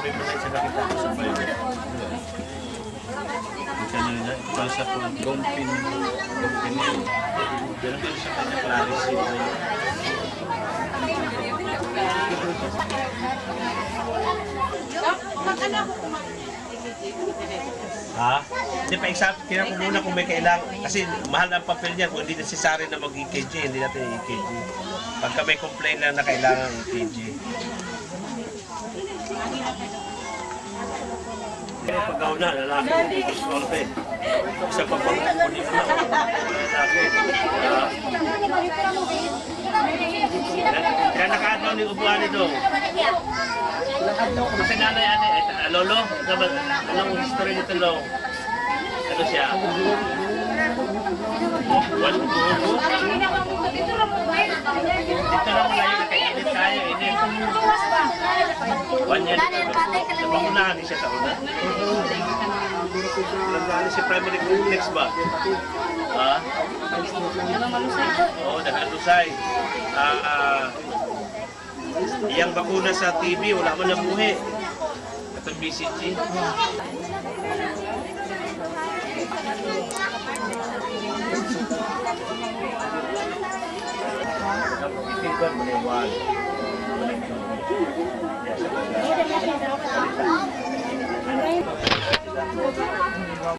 Sabi mo na sa nakita ko sa bayo. Kanina, basa ko ng gompin. Pero din sa kanya clarity na yun. Ha? Hindi pa exam, tinan ko muna kung may kailangan. Kasi mahal ang papel niya. Kung hindi necessary na mag-EKG, hindi natin EKG. Pagka may complaint lang na kailangan EKG. Pagkaw na, lalaki. Sorte. Isa pa pang kunin mo na. Lalaki. Kaya nakaadlaw ni upuan nito. Kasi nanay, lolo, anong history nito, lo? Ano siya? One buho? Dito lang mula yung nakainit tayo, init. 1 year. Nabakunahan siya sa una. Nagdali si primary complex ba? Ha? Oo, nakalusay. Iyang bakuna sa TB, wala man nabuhi. Itong BCG. Itigban mo na yung wall. Yes,